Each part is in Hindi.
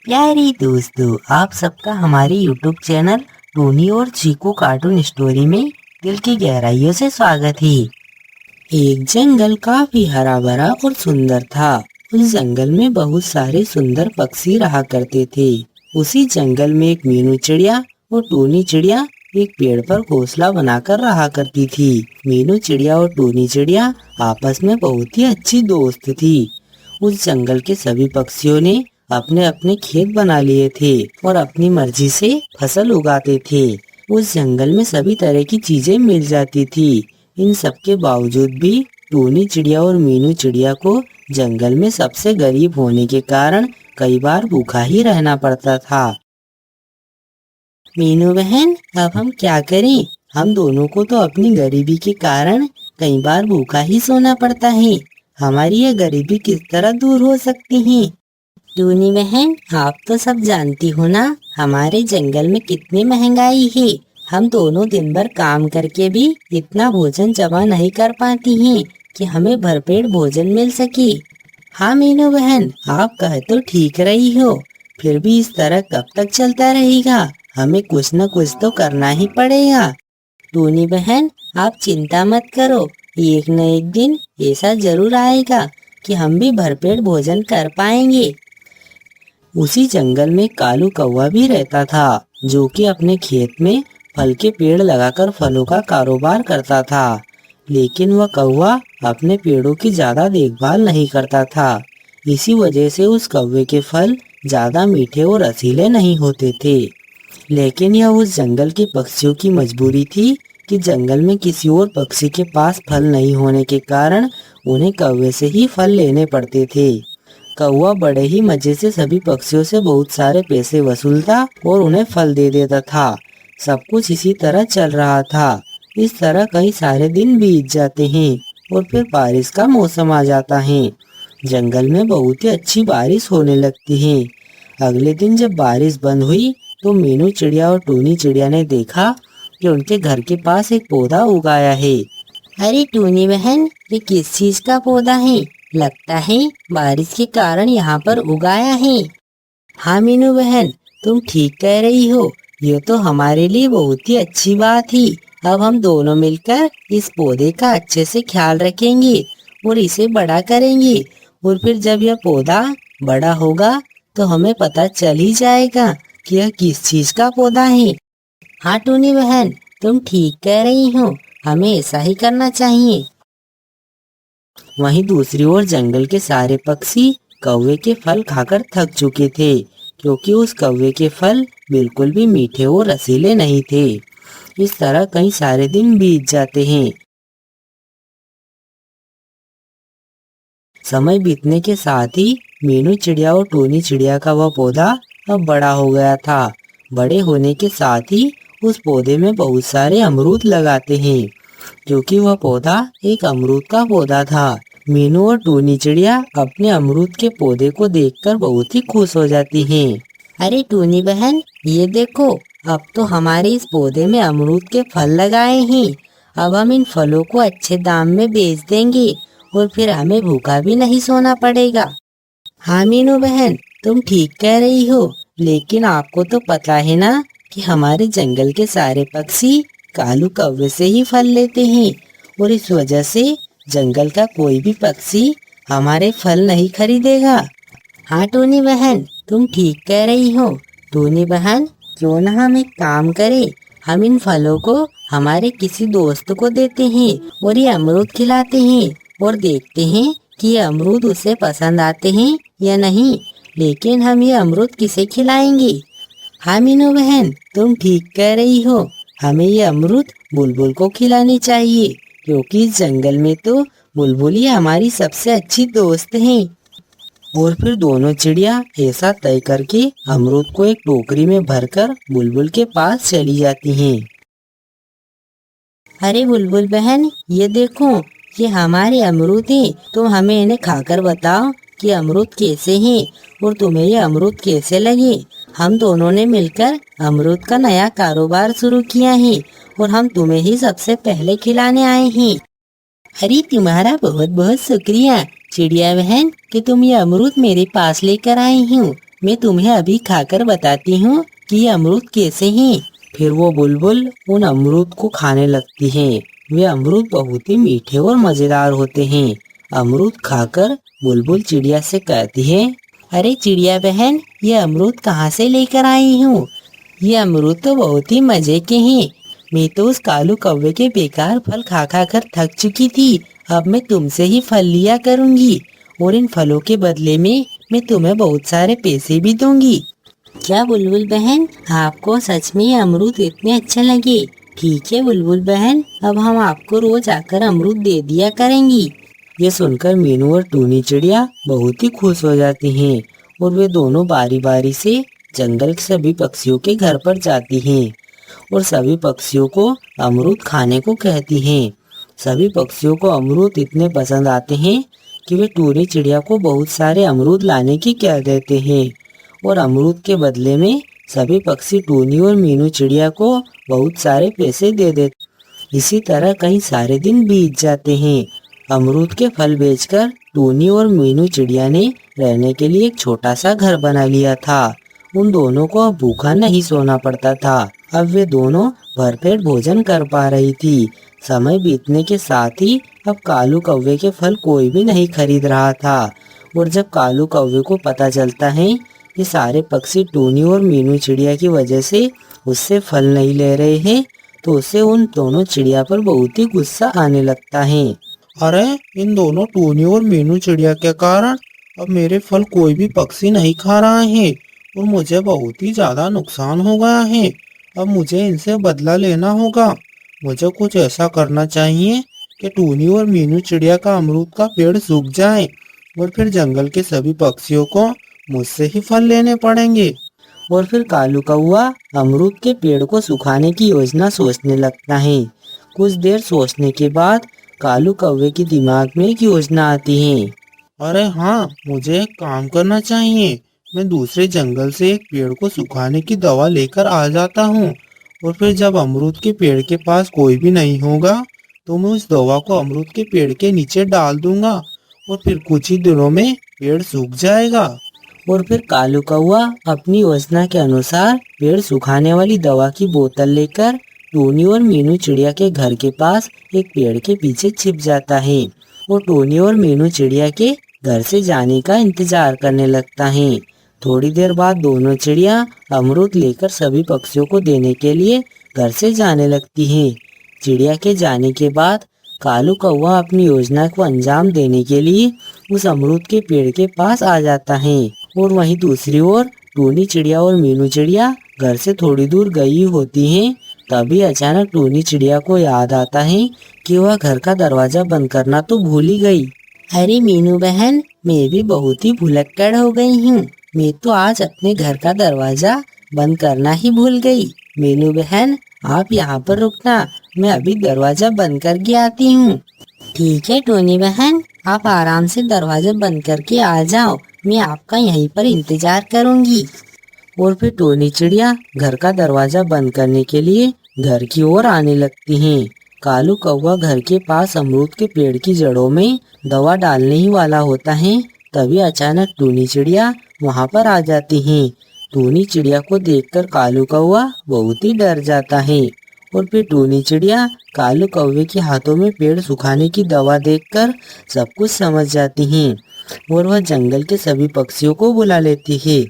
प्यारे दोस्तों, आप सबका हमारे यूट्यूब चैनल टोनी और चीकू कार्टून स्टोरी में दिल की गहराइयों से स्वागत है। एक जंगल काफी हरा भरा और सुंदर था। उस जंगल में बहुत सारे सुंदर पक्षी रहा करते थे। उसी जंगल में एक मीनू चिड़िया और टोनी चिड़िया एक पेड़ पर घोंसला बनाकर रहा करती थी। मीनू चिड़िया और टोनी चिड़िया आपस में बहुत ही अच्छी दोस्त थी। उस जंगल के सभी पक्षियों ने अपने अपने खेत बना लिए थे और अपनी मर्जी से फसल उगाते थे। उस जंगल में सभी तरह की चीजें मिल जाती थी। इन सब के बावजूद भी टोनी चिड़िया और मीनू चिड़िया को जंगल में सबसे गरीब होने के कारण कई बार भूखा ही रहना पड़ता था। मीनू बहन, अब हम क्या करें? हम दोनों को तो अपनी गरीबी के कारण कई बार भूखा ही सोना पड़ता है। हमारी यह गरीबी किस तरह दूर हो सकती है? टूनी बहन, आप तो सब जानती हो ना, हमारे जंगल में कितनी महंगाई है। हम दोनों दिन भर काम करके भी इतना भोजन जमा नहीं कर पाती हैं कि हमें भरपेट भोजन मिल सके। हाँ मीनू बहन, आप कह तो ठीक रही हो, फिर भी इस तरह कब तक चलता रहेगा? हमें कुछ न कुछ तो करना ही पड़ेगा। टूनी बहन, आप चिंता मत करो, एक न एक दिन ऐसा जरूर आएगा कि हम भी भरपेट भोजन कर पाएंगे। उसी जंगल में कालू कौवा भी रहता था, जो कि अपने खेत में फल के पेड़ लगाकर फलों का कारोबार करता था। लेकिन वह कौवा अपने पेड़ों की ज्यादा देखभाल नहीं करता था। इसी वजह से उस कौवे के फल ज्यादा मीठे और रसीले नहीं होते थे। लेकिन यह उस जंगल के पक्षियों की मजबूरी थी कि जंगल में किसी और पक्षी के पास फल नहीं होने के कारण उन्हें कौवे से ही फल लेने पड़ते थे। कौवा बड़े ही मजे से सभी पक्षियों से बहुत सारे पैसे वसूलता और उन्हें फल दे देता था। सब कुछ इसी तरह चल रहा था। इस तरह कई सारे दिन बीत जाते हैं और फिर बारिश का मौसम आ जाता है। जंगल में बहुत ही अच्छी बारिश होने लगती है। अगले दिन जब बारिश बंद हुई तो मीनू चिड़िया और टूनी चिड़िया ने देखा कि उनके घर के पास एक पौधा उगाया है। अरे टूनी बहन, ये किस चीज का पौधा है? लगता है बारिश के कारण यहाँ पर उगाया है। हाँ मीनू बहन, तुम ठीक कह रही हो, ये तो हमारे लिए बहुत ही अच्छी बात है। अब हम दोनों मिलकर इस पौधे का अच्छे से ख्याल रखेंगे और इसे बड़ा करेंगे, और फिर जब यह पौधा बड़ा होगा तो हमें पता चल ही जाएगा कि यह किस चीज का पौधा है। हाँ टूनी बहन, तुम ठीक कह रही हो, हमें ऐसा ही करना चाहिए। वहीं दूसरी ओर जंगल के सारे पक्षी कौवे के फल खाकर थक चुके थे, क्योंकि उस कौवे के फल बिल्कुल भी मीठे और रसीले नहीं थे। इस तरह कई सारे दिन बीत जाते हैं। समय बीतने के साथ ही मीनू चिड़िया और टोनी चिड़िया का वह पौधा अब बड़ा हो गया था। बड़े होने के साथ ही उस पौधे में बहुत सारे अमरूद लगाते हैं, क्योंकि वह पौधा एक अमरूद का पौधा था। मीनू और टूनी चिड़िया अपने अमरूद के पौधे को देखकर बहुत ही खुश हो जाती हैं। अरे टूनी बहन, ये देखो, अब तो हमारे इस पौधे में अमरूद के फल लगाए हैं। अब हम इन फलों को अच्छे दाम में बेच देंगे और फिर हमें भूखा भी नहीं सोना पड़ेगा। हाँ मीनू बहन, तुम ठीक कह रही हो, लेकिन आपको तो पता है ना कि हमारे जंगल के सारे पक्षी कालू कौवे से ही फल लेते हैं, और इस वजह से जंगल का कोई भी पक्षी हमारे फल नहीं खरीदेगा। हाँ टूनी बहन, तुम ठीक कह रही हो। टूनी बहन, क्यों ना हम एक काम करें, हम इन फलों को हमारे किसी दोस्त को देते हैं और ये अमरूद खिलाते हैं और देखते हैं कि ये अमरूद उसे पसंद आते हैं या नहीं। लेकिन हम ये अमरूद किसे खिलाएंगे? हाँ मीनू बहन, तुम ठीक कह रही हो, हमें ये अमरूद बुलबुल को खिलानी चाहिए, क्योंकि इस जंगल में तो बुलबुल ही हमारी सबसे अच्छी दोस्त है। और फिर दोनों चिड़िया ऐसा तय करके अमरूद को एक टोकरी में भरकर बुलबुल के पास चली जाती हैं। अरे बुलबुल बहन, ये देखो, ये हमारे अमरूद हैं। तुम हमें इन्हें खाकर बताओ कि अमरूद कैसे हैं और तुम्हें ये अमरूद कैसे लगे। हम दोनों ने मिलकर अमरूद का नया कारोबार शुरू किया है और हम तुम्हें ही सबसे पहले खिलाने आए हैं। अरे तुम्हारा बहुत बहुत शुक्रिया चिड़िया बहन कि तुम ये अमरूद मेरे पास लेकर आई हो। मैं तुम्हें अभी खाकर बताती हूँ कि ये अमरूद कैसे हैं। फिर वो बुलबुल उन अमरूद को खाने लगती है। वे अमरूद बहुत ही मीठे और मजेदार होते हैं। अमरूद खाकर बुलबुल चिड़िया से कहती है, अरे चिड़िया बहन, ये अमरूद कहाँ से लेकर आई हूँ? ये अमरूद तो बहुत ही मजे के हैं। मैं तो उस कालू कौवे के बेकार फल खा खा कर थक चुकी थी। अब मैं तुमसे ही फल लिया करूँगी और इन फलों के बदले में मैं तुम्हें बहुत सारे पैसे भी दूंगी। क्या बुलबुल बहन, आपको सच में ये अमरूद इतने अच्छे लगे? ठीक है बुलबुल बहन, अब हम आपको रोज आकर अमरूद दे दिया करेंगी। ये सुनकर मीनू और टूनी चिड़िया बहुत ही खुश हो जाती हैं और वे दोनों बारी बारी से जंगल के सभी पक्षियों के घर पर जाती हैं और सभी पक्षियों को अमरूद खाने को कहती हैं। सभी पक्षियों को अमरूद इतने पसंद आते हैं कि वे टूनी चिड़िया को बहुत सारे अमरूद लाने की कह देते हैं और अमरूद के बदले में सभी पक्षी टूनी और मीनू चिड़िया को बहुत सारे पैसे दे देते। इसी तरह कई सारे दिन बीत जाते हैं। अमरूद के फल बेचकर टूनी और मीनू चिड़िया ने रहने के लिए एक छोटा सा घर बना लिया था। उन दोनों को अब भूखा नहीं सोना पड़ता था। अब वे दोनों भरपेट भोजन कर पा रही थी। समय बीतने के साथ ही अब कालू कौवे के फल कोई भी नहीं खरीद रहा था और जब कालू कौवे को पता चलता है कि सारे पक्षी टूनी और मीनू चिड़िया की वजह से उससे फल नहीं ले रहे हैं, तो उसे उन दोनों चिड़िया पर बहुत ही गुस्सा आने लगता है। अरे इन दोनों टूनी और मीनू चिड़िया के कारण अब मेरे फल कोई भी पक्षी नहीं खा रहा है और मुझे बहुत ही ज्यादा नुकसान हो गया है। अब मुझे इनसे बदला लेना होगा। मुझे कुछ ऐसा करना चाहिए कि टूनी और मीनू चिड़िया का अमरूद का पेड़ सूख जाए और फिर जंगल के सभी पक्षियों को मुझसे ही फल लेने पड़ेंगे। और फिर कालू कौवा अमरूद के पेड़ को सुखाने की योजना सोचने लगता है। कुछ देर सोचने के बाद कालू कौवे के दिमाग में एक योजना आती है। अरे हाँ, मुझे एक काम करना चाहिए। मैं दूसरे जंगल से एक पेड़ को सुखाने की दवा लेकर आ जाता हूँ और फिर जब अमरूद के पेड़ के पास कोई भी नहीं होगा तो मैं उस दवा को अमरूद के पेड़ के नीचे डाल दूंगा और फिर कुछ ही दिनों में पेड़ सूख जाएगा। और फिर कालू कौवा अपनी योजना के अनुसार पेड़ सुखाने वाली दवा की बोतल लेकर टोनी और मीनू चिड़िया के घर के पास एक पेड़ के पीछे छिप जाता है और टोनी और मीनू चिड़िया के घर से जाने का इंतजार करने लगता है। थोड़ी देर बाद दोनों चिड़िया अमरूद लेकर सभी पक्षियों को देने के लिए घर से जाने लगती हैं। चिड़िया के जाने के बाद कालू कौवा अपनी योजना को अंजाम देने के लिए उस अमरूद के पेड़ के पास आ जाता है और वहीं दूसरी ओर टूनी चिड़िया और मीनू चिड़िया घर से थोड़ी दूर गई होती हैं। तभी अचानक टूनी चिड़िया को याद आता है कि वह घर का दरवाजा बंद करना तो भूल ही गई। अरे मीनू बहन, मैं भी बहुत ही भुलक्कड़ हो गई हूँ। मैं तो आज अपने घर का दरवाजा बंद करना ही भूल गई। मीनू बहन, आप यहाँ पर रुकना, मैं अभी दरवाजा बंद करके आती हूँ। ठीक है टोनी बहन, आप आराम से दरवाजा बंद करके आ जाओ, मैं आपका यहीं पर इंतजार करूँगी। और फिर टोनी चिड़िया घर का दरवाजा बंद करने के लिए घर की ओर आने लगती हैं। कालू कौवा घर के पास अमरूद के पेड़ की जड़ों में दवा डालने ही वाला होता है। तभी अचानक टूनी चिड़िया वहाँ पर आ जाती है। टूनी चिड़िया को देखकर कालू कौवा बहुत ही डर जाता है और फिर टूनी चिड़िया कालू कौवे के हाथों में पेड़ सुखाने की दवा देखकर सब कुछ समझ जाती हैं और वह जंगल के सभी पक्षियों को बुला लेती है।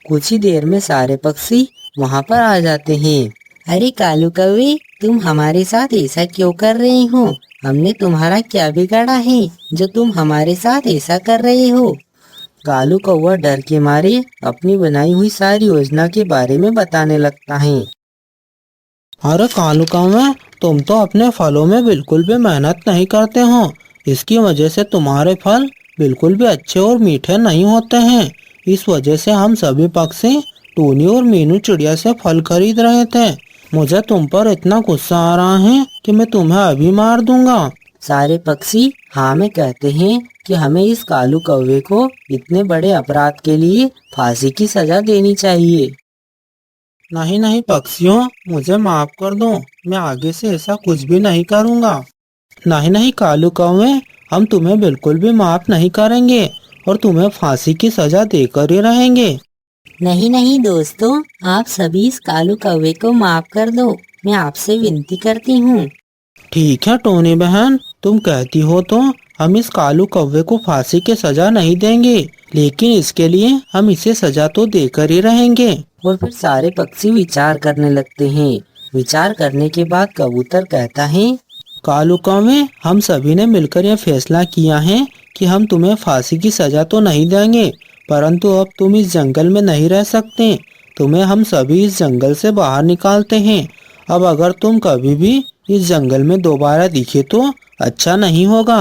कुछ ही देर में सारे पक्षी वहाँ पर आ जाते हैं। अरे कालू कौवे, तुम हमारे साथ ऐसा क्यों कर रहे हो? हमने तुम्हारा क्या बिगाड़ा है जो तुम हमारे साथ ऐसा कर रहे हो? कालू कौवा डर के मारे अपनी बनाई हुई सारी योजना के बारे में बताने लगता है। अरे कालू कौवे, तुम तो अपने फलों में बिल्कुल भी मेहनत नहीं करते हो। इसकी वजह से तुम्हारे फल बिल्कुल भी अच्छे और मीठे नहीं होते हैं। इस वजह से हम सभी पक्षी टूनी और मीनू चिड़िया से फल खरीद रहे थे। मुझे तुम पर इतना गुस्सा आ रहा है कि मैं तुम्हें अभी मार दूंगा। सारे पक्षी हाँ में कहते हैं कि हमें इस कालू कौवे को इतने बड़े अपराध के लिए फांसी की सजा देनी चाहिए। नहीं नहीं पक्षियों, मुझे माफ कर दो। मैं आगे से ऐसा कुछ भी नहीं करूंगा। नहीं नहीं कालू कौवे, हम तुम्हें बिल्कुल भी माफ नहीं करेंगे और तुम्हें फांसी की सजा देकर ही रहेंगे। नहीं नहीं दोस्तों, आप सभी इस कालू कौवे को माफ कर दो। मैं आपसे विनती करती हूँ। ठीक है टोनी बहन, तुम कहती हो तो हम इस कालू कौवे को फांसी की सजा नहीं देंगे, लेकिन इसके लिए हम इसे सजा तो देकर ही रहेंगे। और फिर सारे पक्षी विचार करने लगते हैं। विचार करने के बाद कबूतर कहता है, कालू कौवे, हम सभी ने मिलकर यह फैसला किया है कि हम तुम्हें फांसी की सजा तो नहीं देंगे, परंतु अब तुम इस जंगल में नहीं रह सकते। तुम्हें हम सभी इस जंगल से बाहर निकालते हैं। अब अगर तुम कभी भी इस जंगल में दोबारा दिखे तो अच्छा नहीं होगा।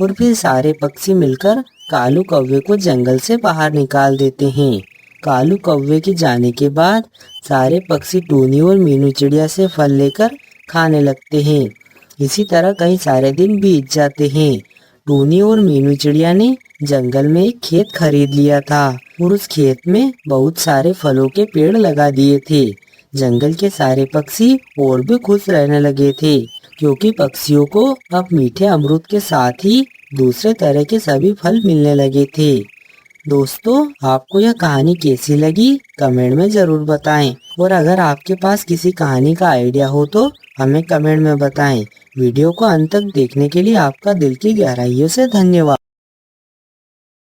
और फिर सारे पक्षी मिलकर कालू कौवे को जंगल से बाहर निकाल देते हैं। कालू कौवे के जाने के बाद सारे पक्षी टूनी और मीनू चिड़िया से फल लेकर खाने लगते हैं। इसी तरह कई सारे दिन बीत जाते हैं। टूनी और मीनू चिड़िया ने जंगल में एक खेत खरीद लिया था और उस खेत में बहुत सारे फलों के पेड़ लगा दिए थे। जंगल के सारे पक्षी और भी खुश रहने लगे थे, क्योंकि पक्षियों को अब मीठे अमरूद के साथ ही दूसरे तरह के सभी फल मिलने लगे थे। दोस्तों, आपको यह कहानी कैसी लगी कमेंट में जरूर बताएं। और अगर आपके पास किसी कहानी का आइडिया हो तो हमें कमेंट में बताएं। वीडियो को अंत तक देखने के लिए आपका दिल की गहराइयों से धन्यवाद।